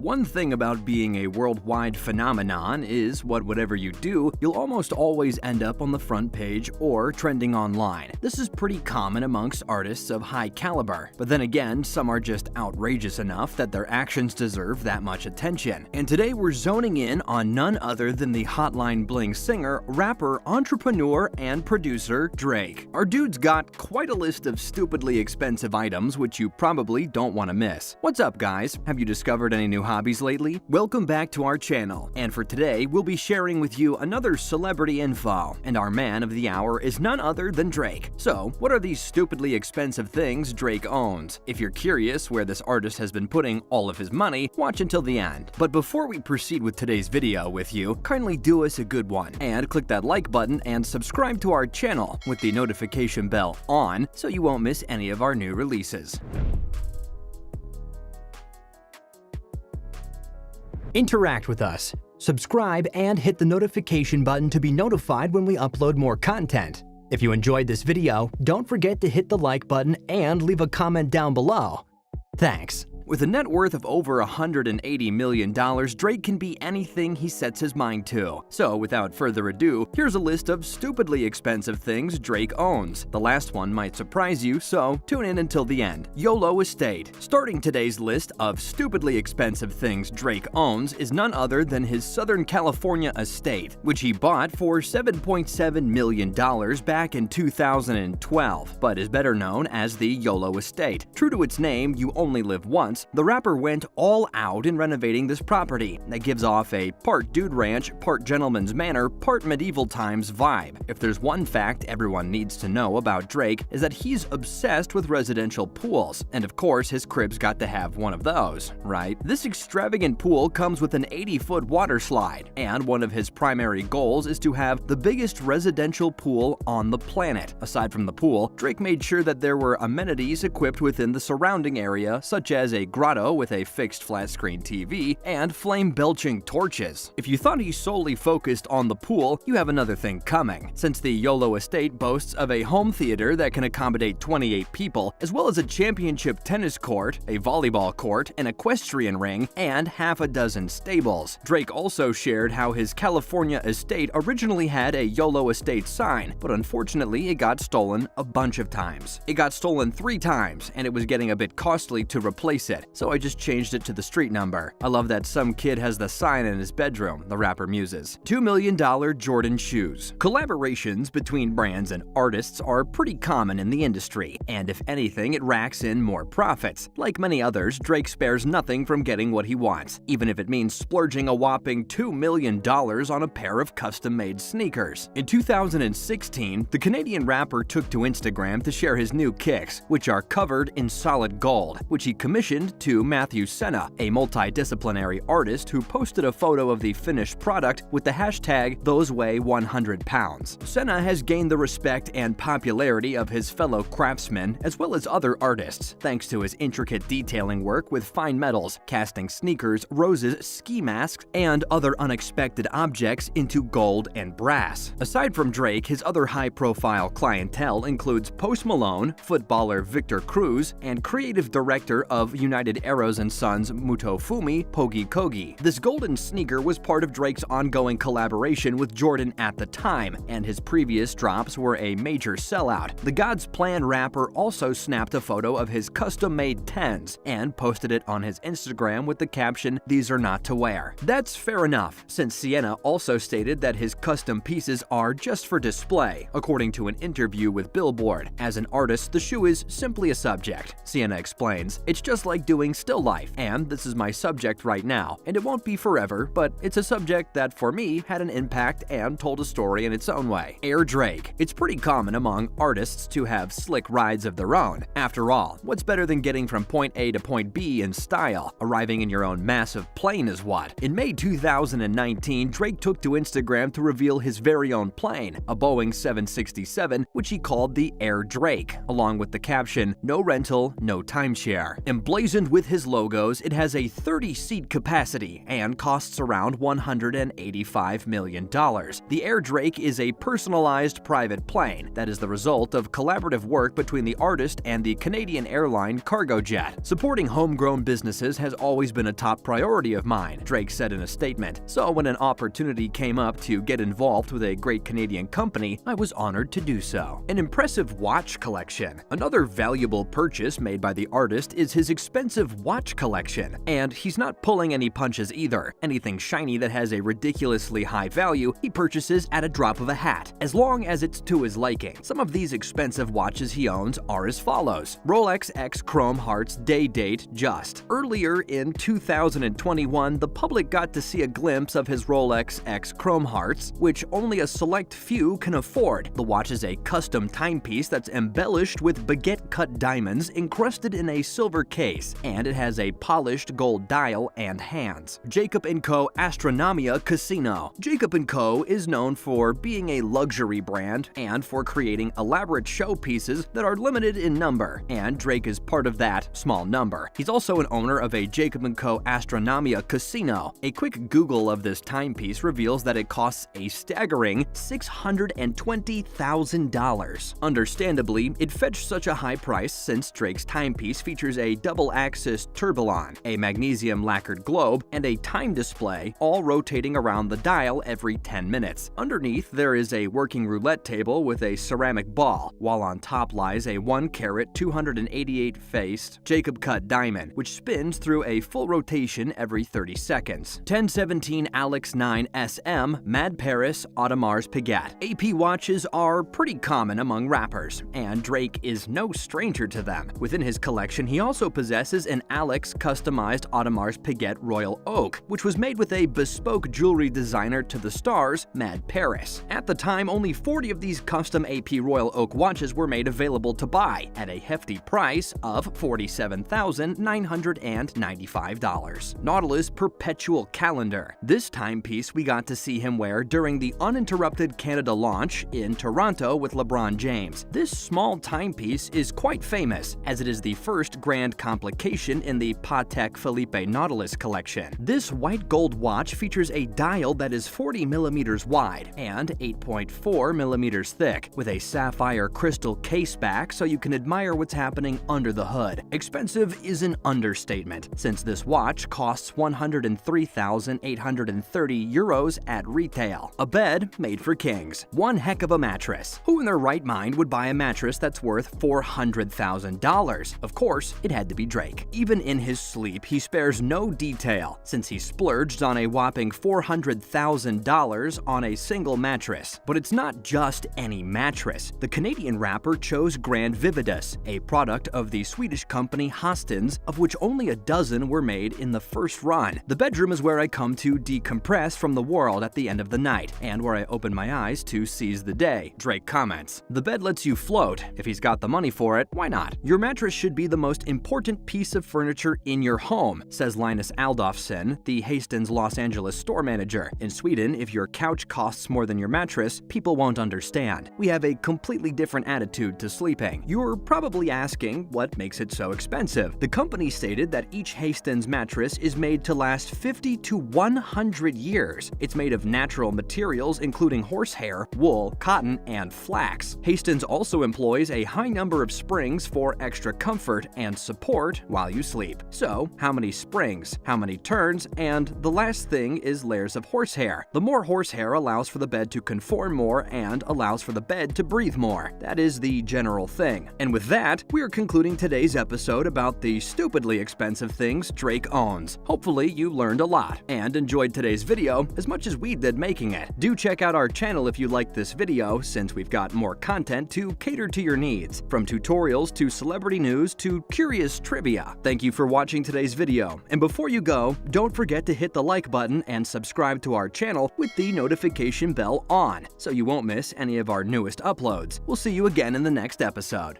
One thing about being a worldwide phenomenon is whatever you do, you'll almost always end up on the front page or trending online. This is pretty common amongst artists of high caliber, but then again, some are just outrageous enough that their actions deserve that much attention. And today we're zoning in on none other than the Hotline Bling singer, rapper, entrepreneur, and producer Drake. Our dude's got quite a list of stupidly expensive items which you probably don't want to miss. What's up, guys? Have you discovered any new hobbies lately? Welcome back to our channel, and for today we'll be sharing with you another celebrity info, and our man of the hour is none other than Drake. So, what are these stupidly expensive things Drake owns? If you're curious where this artist has been putting all of his money, watch until the end. But before we proceed with today's video with you, kindly do us a good one and click that like button and subscribe to our channel with the notification bell on so you won't miss any of our new releases. Interact with us. Subscribe and hit the notification button to be notified when we upload more content. If you enjoyed this video, don't forget to hit the like button and leave a comment down below. Thanks. With a net worth of over $180 million, Drake can be anything he sets his mind to. So, without further ado, here's a list of stupidly expensive things Drake owns. The last one might surprise you, so tune in until the end. Yolo Estate. Starting today's list of stupidly expensive things Drake owns is none other than his Southern California estate, which he bought for $7.7 million back in 2012, but is better known as the Yolo Estate. True to its name, you only live once, the rapper went all out in renovating this property that gives off a part dude ranch, part gentleman's manor, part medieval times vibe. If there's one fact everyone needs to know about Drake is that he's obsessed with residential pools, and of course his crib's got to have one of those, right? This extravagant pool comes with an 80-foot water slide, and one of his primary goals is to have the biggest residential pool on the planet. Aside from the pool, Drake made sure that there were amenities equipped within the surrounding area, such as a grotto with a fixed flat-screen TV and flame-belching torches. If you thought he solely focused on the pool, you have another thing coming, since the Yolo Estate boasts of a home theater that can accommodate 28 people, as well as a championship tennis court, a volleyball court, an equestrian ring, and half a dozen stables. Drake also shared how his California estate originally had a Yolo Estate sign, but unfortunately it got stolen a bunch of times. It got stolen 3 times, and it was getting a bit costly to replace it, so I just changed it to the street number. I love that some kid has the sign in his bedroom, the rapper muses. $2 million Jordan shoes. Collaborations between brands and artists are pretty common in the industry, and if anything, it racks in more profits. Like many others, Drake spares nothing from getting what he wants, even if it means splurging a whopping $2 million on a pair of custom-made sneakers. In 2016, the Canadian rapper took to Instagram to share his new kicks, which are covered in solid gold, which he commissioned to Matthew Senna, a multidisciplinary artist who posted a photo of the finished product with the hashtag #ThoseWeigh100pounds. Senna has gained the respect and popularity of his fellow craftsmen as well as other artists, thanks to his intricate detailing work with fine metals, casting sneakers, roses, ski masks, and other unexpected objects into gold and brass. Aside from Drake, his other high-profile clientele includes Post Malone, footballer Victor Cruz, and creative director of United Arrows & Sons Mutofumi Pogi Kogi. This golden sneaker was part of Drake's ongoing collaboration with Jordan at the time, and his previous drops were a major sellout. The God's Plan rapper also snapped a photo of his custom-made 10s and posted it on his Instagram with the caption, "These are not to wear." That's fair enough, since Sienna also stated that his custom pieces are just for display, according to an interview with Billboard. As an artist, the shoe is simply a subject. Sienna explains, "It's just like doing still life, and this is my subject right now, and it won't be forever, but it's a subject that for me had an impact and told a story in its own way." Air Drake. It's pretty common among artists to have slick rides of their own. After all, what's better than getting from point A to point B in style? Arriving in your own massive plane is what. In May 2019, Drake took to Instagram to reveal his very own plane, a Boeing 767, which he called the Air Drake, along with the caption, "No rental, no timeshare." Emblazoned Emblazoned with his logos, it has a 30-seat capacity and costs around $185 million. The Air Drake is a personalized private plane that is the result of collaborative work between the artist and the Canadian airline Cargojet. Supporting homegrown businesses has always been a top priority of mine, Drake said in a statement. So when an opportunity came up to get involved with a great Canadian company, I was honored to do so. An impressive watch collection. Another valuable purchase made by the artist is his expensive watch collection. And he's not pulling any punches either. Anything shiny that has a ridiculously high value, he purchases at a drop of a hat, as long as it's to his liking. Some of these expensive watches he owns are as follows. Rolex X Chrome Hearts Day Date Just. Earlier in 2021, the public got to see a glimpse of his Rolex X Chrome Hearts, which only a select few can afford. The watch is a custom timepiece that's embellished with baguette-cut diamonds encrusted in a silver case, and it has a polished gold dial and hands. Jacob & Co. Astronomia Casino. Jacob & Co. is known for being a luxury brand and for creating elaborate showpieces that are limited in number, and Drake is part of that small number. He's also an owner of a Jacob & Co. Astronomia Casino. A quick Google of this timepiece reveals that it costs a staggering $620,000. Understandably, it fetched such a high price since Drake's timepiece features a double-axis tourbillon, a magnesium lacquered globe, and a time display, all rotating around the dial every 10 minutes. Underneath, there is a working roulette table with a ceramic ball, while on top lies a 1-carat 288-faced Jacob-cut diamond, which spins through a full rotation every 30 seconds. 1017 Alex 9 SM Mad Paris Audemars Piguet. AP watches are pretty common among rappers, and Drake is no stranger to them. Within his collection, he also possesses an Alex customized Audemars Piguet Royal Oak, which was made with a bespoke jewelry designer to the stars, Mad Paris. At the time, only 40 of these custom AP Royal Oak watches were made available to buy, at a hefty price of $47,995. Nautilus Perpetual Calendar. This timepiece we got to see him wear during the uninterrupted Canada launch in Toronto with LeBron James. This small timepiece is quite famous, as it is the first grand complication in the Patek Philippe Nautilus collection. This white gold watch features a dial that is 40 millimeters wide and 8.4 millimeters thick, with a sapphire crystal case back so you can admire what's happening under the hood. Expensive is an understatement, since this watch costs 103,830 euros at retail. A bed made for kings. One heck of a mattress. Who in their right mind would buy a mattress that's worth $400,000? Of course, it had to be Drake. Even in his sleep, he spares no detail, since he splurged on a whopping $400,000 on a single mattress. But it's not just any mattress. The Canadian rapper chose Grand Vividus, a product of the Swedish company Hostens, of which only a dozen were made in the first run. The bedroom is where I come to decompress from the world at the end of the night, and where I open my eyes to seize the day, Drake comments. The bed lets you float. If he's got the money for it, why not? Your mattress should be the most important piece of furniture in your home, says Linus Aldolfsson, the Hastings Los Angeles store manager. In Sweden, if your couch costs more than your mattress, people won't understand. We have a completely different attitude to sleeping. You're probably asking what makes it so expensive. The company stated that each Hastings mattress is made to last 50 to 100 years. It's made of natural materials including horsehair, wool, cotton, and flax. Hastings also employs a high number of springs for extra comfort and support while you sleep. So, how many springs, how many turns, and the last thing is layers of horsehair. The more horsehair allows for the bed to conform more and allows for the bed to breathe more. That is the general thing. And with that, we are concluding today's episode about the stupidly expensive things Drake owns. Hopefully you learned a lot and enjoyed today's video as much as we did making it. Do check out our channel if you liked this video, since we've got more content to cater to your needs, from tutorials to celebrity news to curious trivia. Thank you for watching today's video, and before you go, don't forget to hit the like button and subscribe to our channel with the notification bell on, so you won't miss any of our newest uploads. We'll see you again in the next episode.